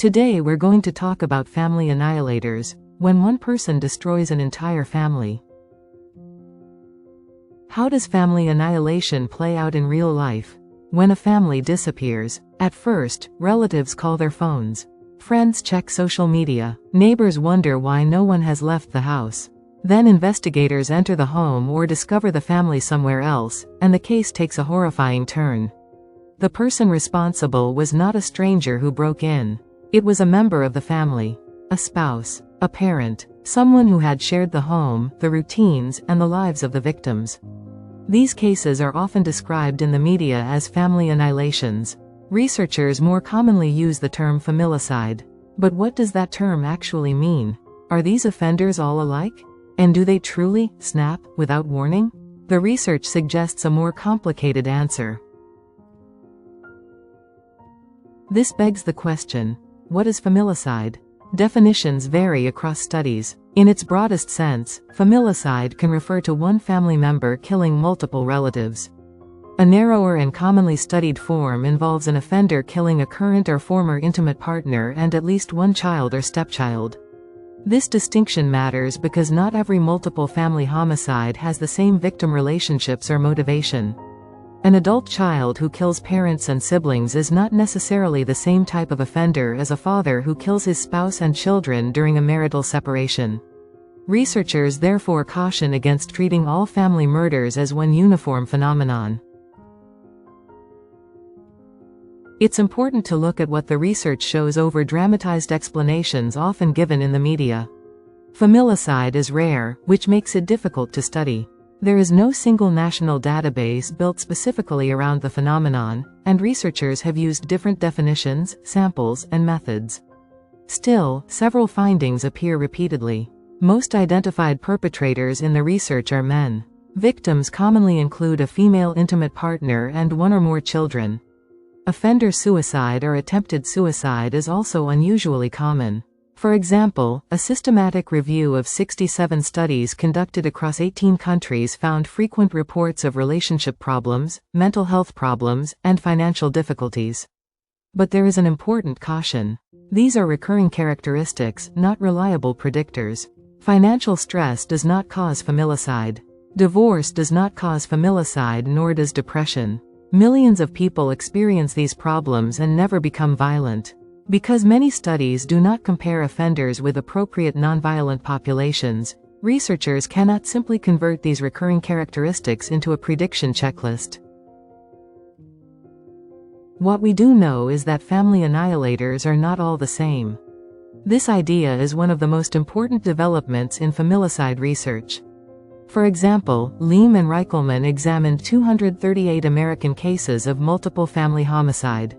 Today we're going to talk about family annihilators, when one person destroys an entire family. How does family annihilation play out in real life? When a family disappears, at first, relatives call their phones. Friends check social media. Neighbors wonder why no one has left the house. Then investigators enter the home or discover the family somewhere else, and the case takes a horrifying turn. The person responsible was not a stranger who broke in. It was a member of the family. A spouse, a parent, someone who had shared the home, the routines, and the lives of the victims. These cases are often described in the media as family annihilations. Researchers more commonly use the term familicide. But what does that term actually mean? Are these offenders all alike? And do they truly snap without warning? The research suggests a more complicated answer. This begs the question, what is familicide? Definitions vary across studies. In its broadest sense, familicide can refer to one family member killing multiple relatives. A narrower and commonly studied form involves an offender killing a current or former intimate partner and at least one child or stepchild. This distinction matters because not every multiple family homicide has the same victim relationships or motivation. An adult child who kills parents and siblings is not necessarily the same type of offender as a father who kills his spouse and children during a marital separation. Researchers therefore caution against treating all family murders as one uniform phenomenon. It's important to look at what the research shows over dramatized explanations often given in the media. Familicide is rare, which makes it difficult to study. There is no single national database built specifically around the phenomenon, and researchers have used different definitions, samples, and methods. Still, several findings appear repeatedly. Most identified perpetrators in the research are men. Victims commonly include a female intimate partner and one or more children. Offender suicide or attempted suicide is also unusually common. For example, a systematic review of 67 studies conducted across 18 countries found frequent reports of relationship problems, mental health problems, and financial difficulties. But there is an important caution. These are recurring characteristics, not reliable predictors. Financial stress does not cause familicide. Divorce does not cause familicide, nor does depression. Millions of people experience these problems and never become violent. Because many studies do not compare offenders with appropriate nonviolent populations, researchers cannot simply convert these recurring characteristics into a prediction checklist. What we do know is that family annihilators are not all the same. This idea is one of the most important developments in familicide research. For example, Lehm and Reichelman examined 238 American cases of multiple family homicide.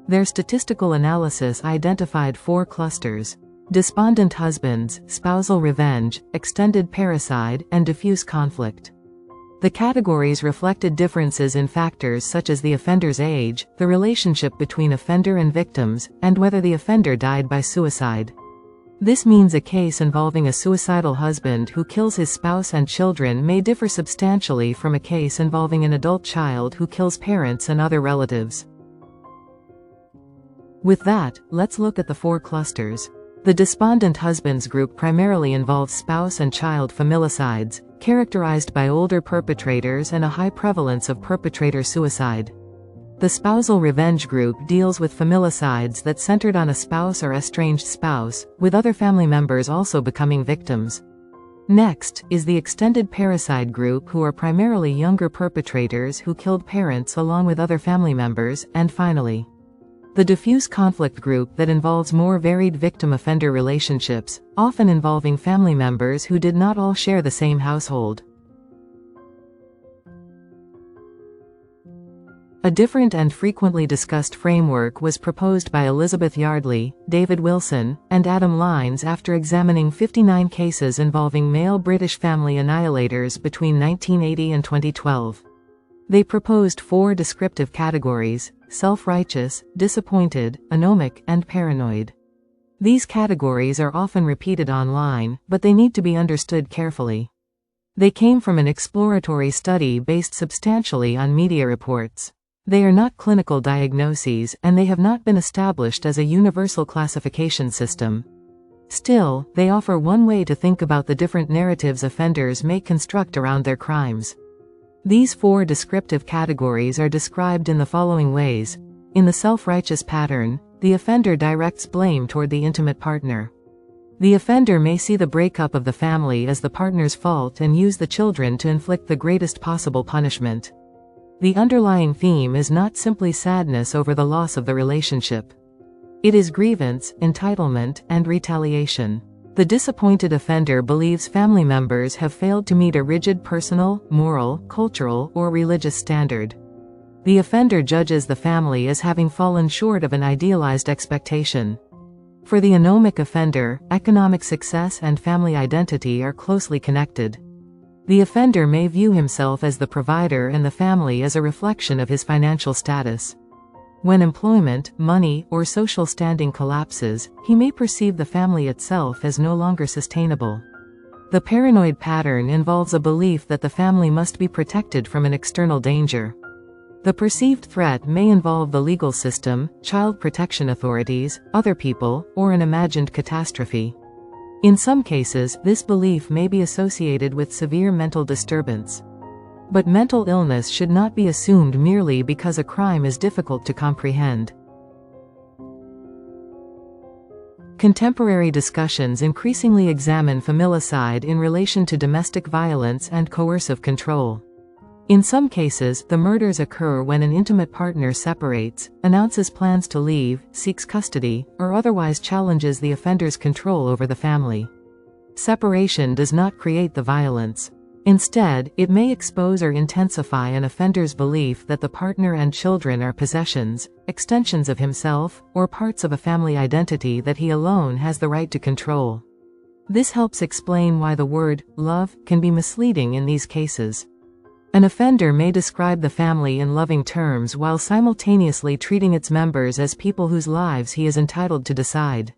Their statistical analysis identified 4 clusters: despondent husbands, spousal revenge, extended parricide, and diffuse conflict. The categories reflected differences in factors such as the offender's age, the relationship between offender and victims, and whether the offender died by suicide. This means a case involving a suicidal husband who kills his spouse and children may differ substantially from a case involving an adult child who kills parents and other relatives. With that, let's look at the 4 clusters. The despondent husbands group primarily involves spouse and child familicides, characterized by older perpetrators and a high prevalence of perpetrator suicide. The spousal revenge group deals with familicides that centered on a spouse or estranged spouse, with other family members also becoming victims. Next is the extended parricide group, who are primarily younger perpetrators who killed parents along with other family members, and finally, the diffuse conflict group that involves more varied victim-offender relationships, often involving family members who did not all share the same household. A different and frequently discussed framework was proposed by Elizabeth Yardley, David Wilson, and Adam Lines after examining 59 cases involving male British family annihilators between 1980 and 2012. They proposed 4 descriptive categories: self-righteous, disappointed, anomic, and paranoid. These categories are often repeated online, but they need to be understood carefully. They came from an exploratory study based substantially on media reports. They are not clinical diagnoses, and they have not been established as a universal classification system. Still, they offer one way to think about the different narratives offenders may construct around their crimes. These 4 descriptive categories are described in the following ways. In the self-righteous pattern, the offender directs blame toward the intimate partner. The offender may see the breakup of the family as the partner's fault and use the children to inflict the greatest possible punishment. The underlying theme is not simply sadness over the loss of the relationship. It is grievance, entitlement, and retaliation. The disappointed offender believes family members have failed to meet a rigid personal, moral, cultural, or religious standard. The offender judges the family as having fallen short of an idealized expectation. For the anomic offender, economic success and family identity are closely connected. The offender may view himself as the provider and the family as a reflection of his financial status. When employment, money, or social standing collapses, he may perceive the family itself as no longer sustainable. The paranoid pattern involves a belief that the family must be protected from an external danger. The perceived threat may involve the legal system, child protection authorities, other people, or an imagined catastrophe. In some cases, this belief may be associated with severe mental disturbance. But mental illness should not be assumed merely because a crime is difficult to comprehend. Contemporary discussions increasingly examine familicide in relation to domestic violence and coercive control. In some cases, the murders occur when an intimate partner separates, announces plans to leave, seeks custody, or otherwise challenges the offender's control over the family. Separation does not create the violence. Instead, it may expose or intensify an offender's belief that the partner and children are possessions, extensions of himself, or parts of a family identity that he alone has the right to control. This helps explain why the word love can be misleading in these cases. An offender may describe the family in loving terms while simultaneously treating its members as people whose lives he is entitled to decide.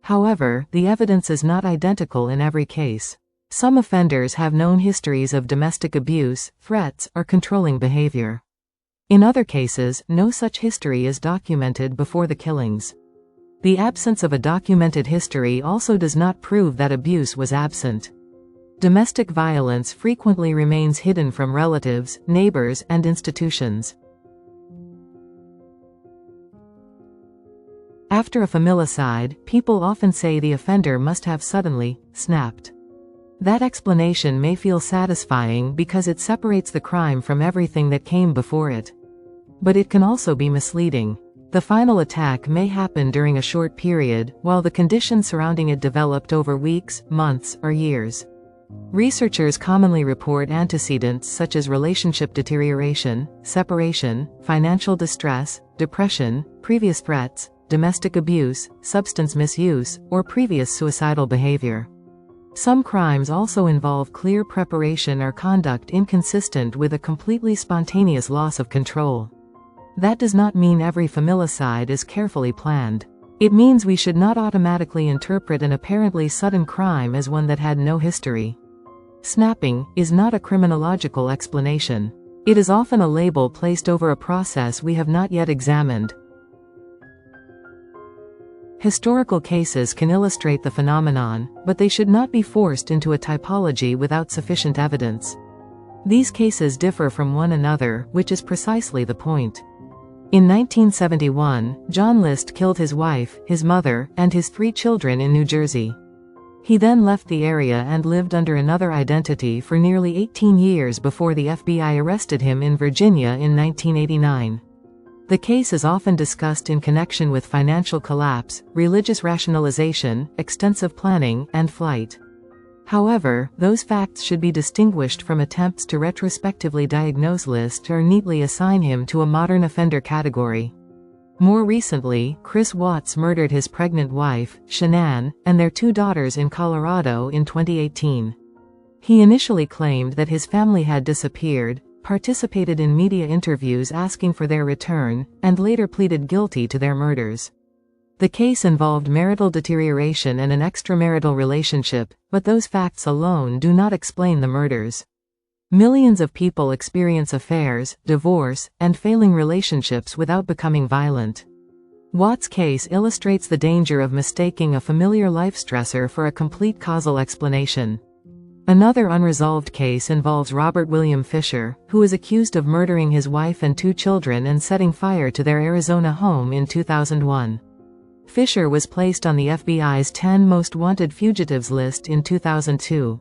However, the evidence is not identical in every case. Some offenders have known histories of domestic abuse, threats, or controlling behavior. In other cases, no such history is documented before the killings. The absence of a documented history also does not prove that abuse was absent. Domestic violence frequently remains hidden from relatives, neighbors, and institutions. After a familicide, people often say the offender must have suddenly snapped. That explanation may feel satisfying because it separates the crime from everything that came before it. But it can also be misleading. The final attack may happen during a short period, while the conditions surrounding it developed over weeks, months, or years. Researchers commonly report antecedents such as relationship deterioration, separation, financial distress, depression, previous threats, domestic abuse, substance misuse, or previous suicidal behavior. Some crimes also involve clear preparation or conduct inconsistent with a completely spontaneous loss of control. That does not mean every familicide is carefully planned. It means we should not automatically interpret an apparently sudden crime as one that had no history. Snapping is not a criminological explanation. It is often a label placed over a process we have not yet examined. Historical cases can illustrate the phenomenon, but they should not be forced into a typology without sufficient evidence. These cases differ from one another, which is precisely the point. In 1971, John List killed his wife, his mother, and his 3 children in New Jersey. He then left the area and lived under another identity for nearly 18 years before the FBI arrested him in Virginia in 1989. The case is often discussed in connection with financial collapse, religious rationalization, extensive planning, and flight. However, those facts should be distinguished from attempts to retrospectively diagnose List or neatly assign him to a modern offender category. More recently, Chris Watts murdered his pregnant wife, Shanann, and their 2 daughters in Colorado in 2018. He initially claimed that his family had disappeared, participated in media interviews asking for their return, and later pleaded guilty to their murders. The case involved marital deterioration and an extramarital relationship, but those facts alone do not explain the murders. Millions of people experience affairs, divorce, and failing relationships without becoming violent. Watt's case illustrates the danger of mistaking a familiar life stressor for a complete causal explanation. Another unresolved case involves Robert William Fisher, who is accused of murdering his wife and 2 children and setting fire to their Arizona home in 2001. Fisher was placed on the FBI's 10 Most Wanted Fugitives list in 2002.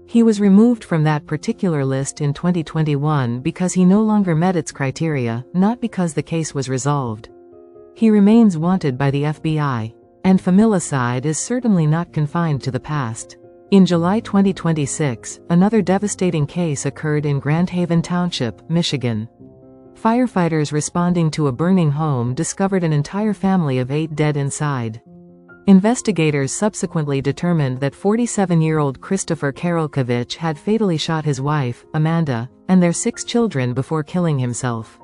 He was removed from that particular list in 2021 because he no longer met its criteria, not because the case was resolved. He remains wanted by the FBI. And familicide is certainly not confined to the past. In July 2026, another devastating case occurred in Grand Haven Township, Michigan. Firefighters responding to a burning home discovered an entire family of 8 dead inside. Investigators subsequently determined that 47-year-old Christopher Karolkovich had fatally shot his wife, Amanda, and their 6 children before killing himself.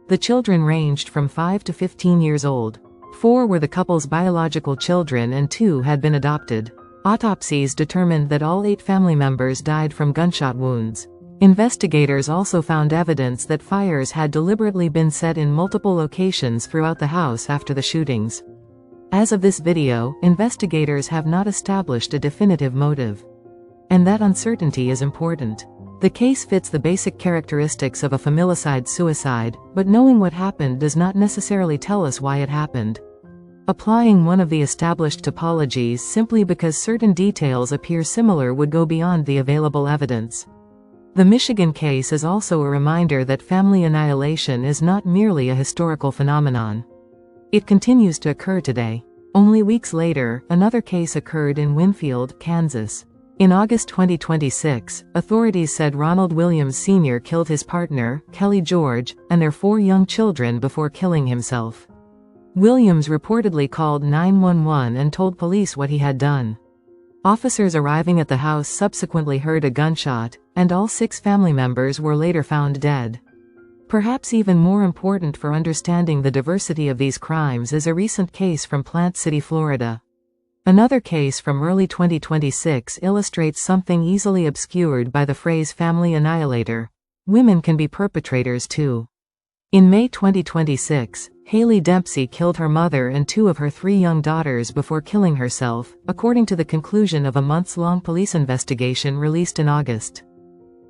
The children ranged from 5 to 15 years old. 4 were the couple's biological children and 2 had been adopted. Autopsies determined that all 8 family members died from gunshot wounds. Investigators also found evidence that fires had deliberately been set in multiple locations throughout the house after the shootings. As of this video, investigators have not established a definitive motive. And that uncertainty is important. The case fits the basic characteristics of a familicide-suicide, but knowing what happened does not necessarily tell us why it happened. Applying one of the established topologies simply because certain details appear similar would go beyond the available evidence. The Michigan case is also a reminder that family annihilation is not merely a historical phenomenon. It continues to occur today. Only weeks later, another case occurred in Winfield, Kansas. In August 2026, authorities said Ronald Williams Sr. killed his partner, Kelly George, and their 4 young children before killing himself. Williams reportedly called 911 and told police what he had done. Officers arriving at the house subsequently heard a gunshot, and all 6 family members were later found dead. Perhaps even more important for understanding the diversity of these crimes is a recent case from Plant City, Florida. Another case from early 2026 illustrates something easily obscured by the phrase family annihilator. Women can be perpetrators too. In May 2026, Haley Dempsey killed her mother and 2 of her 3 young daughters before killing herself, according to the conclusion of a months-long police investigation released in August.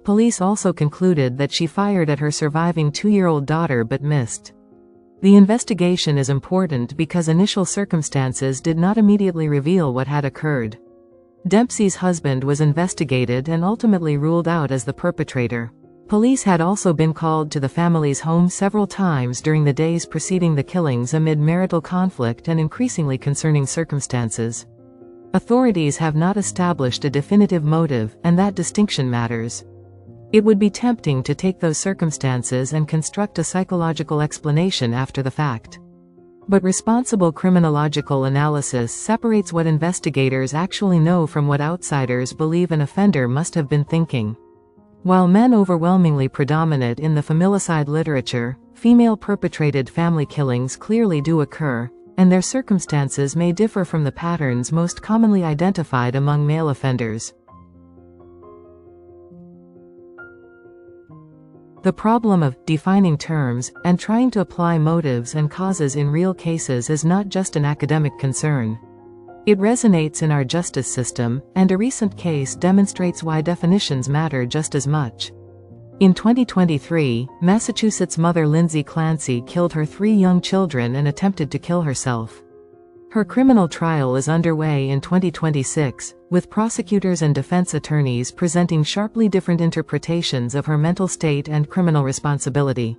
Police also concluded that she fired at her surviving 2-year-old daughter but missed. The investigation is important because initial circumstances did not immediately reveal what had occurred. Dempsey's husband was investigated and ultimately ruled out as the perpetrator. Police had also been called to the family's home several times during the days preceding the killings amid marital conflict and increasingly concerning circumstances. Authorities have not established a definitive motive, and that distinction matters. It would be tempting to take those circumstances and construct a psychological explanation after the fact. But responsible criminological analysis separates what investigators actually know from what outsiders believe an offender must have been thinking. While men overwhelmingly predominate in the familicide literature, female-perpetrated family killings clearly do occur, and their circumstances may differ from the patterns most commonly identified among male offenders. The problem of defining terms and trying to apply motives and causes in real cases is not just an academic concern. It resonates in our justice system, and a recent case demonstrates why definitions matter just as much. In 2023, Massachusetts mother Lindsay Clancy killed her 3 young children and attempted to kill herself. Her criminal trial is underway in 2026, with prosecutors and defense attorneys presenting sharply different interpretations of her mental state and criminal responsibility.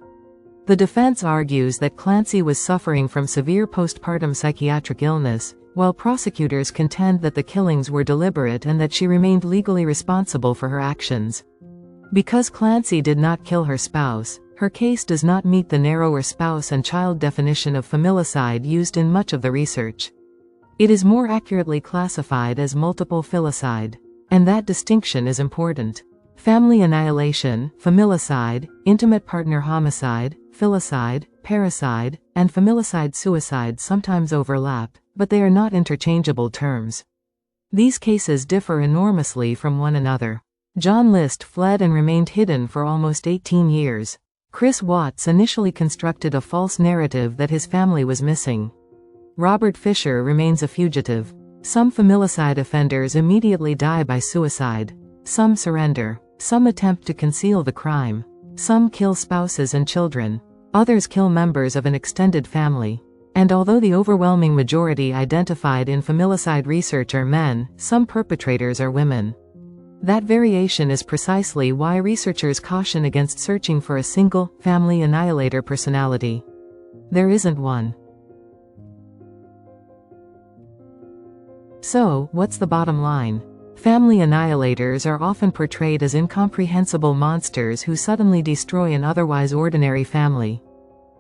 The defense argues that Clancy was suffering from severe postpartum psychiatric illness, while prosecutors contend that the killings were deliberate and that she remained legally responsible for her actions. Because Clancy did not kill her spouse, her case does not meet the narrower spouse and child definition of familicide used in much of the research. It is more accurately classified as multiple filicide. And that distinction is important. Family annihilation, familicide, intimate partner homicide, filicide, parricide, and familicide-suicide sometimes overlap, but they are not interchangeable terms. These cases differ enormously from one another. John List fled and remained hidden for almost 18 years. Chris Watts initially constructed a false narrative that his family was missing. Robert Fisher remains a fugitive. Some familicide offenders immediately die by suicide. Some surrender. Some attempt to conceal the crime. Some kill spouses and children. Others kill members of an extended family. And although the overwhelming majority identified in familicide research are men, some perpetrators are women. That variation is precisely why researchers caution against searching for a single, family annihilator personality. There isn't one. So, what's the bottom line? Family annihilators are often portrayed as incomprehensible monsters who suddenly destroy an otherwise ordinary family.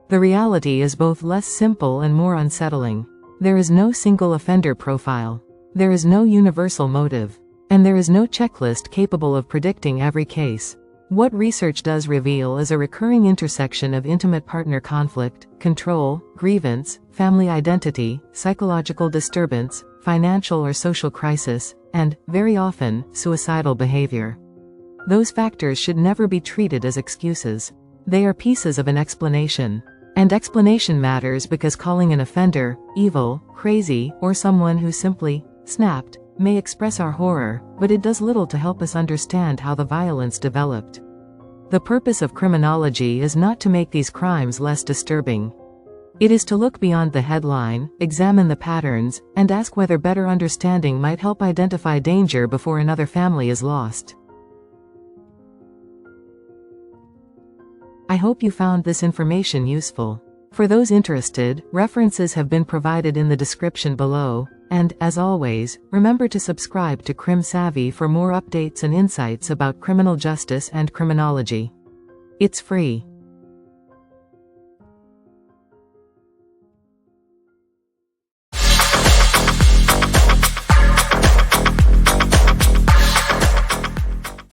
The reality is both less simple and more unsettling. There is no single offender profile. There is no universal motive. And there is no checklist capable of predicting every case. What research does reveal is a recurring intersection of intimate partner conflict, control, grievance, family identity, psychological disturbance, financial or social crisis, and, very often, suicidal behavior. Those factors should never be treated as excuses. They are pieces of an explanation. And explanation matters because calling an offender evil, crazy, or someone who simply snapped may express our horror, but it does little to help us understand how the violence developed. The purpose of criminology is not to make these crimes less disturbing. It is to look beyond the headline, examine the patterns, and ask whether better understanding might help identify danger before another family is lost. I hope you found this information useful. For those interested, references have been provided in the description below, and, as always, remember to subscribe to CrimSavvy for more updates and insights about criminal justice and criminology. It's free.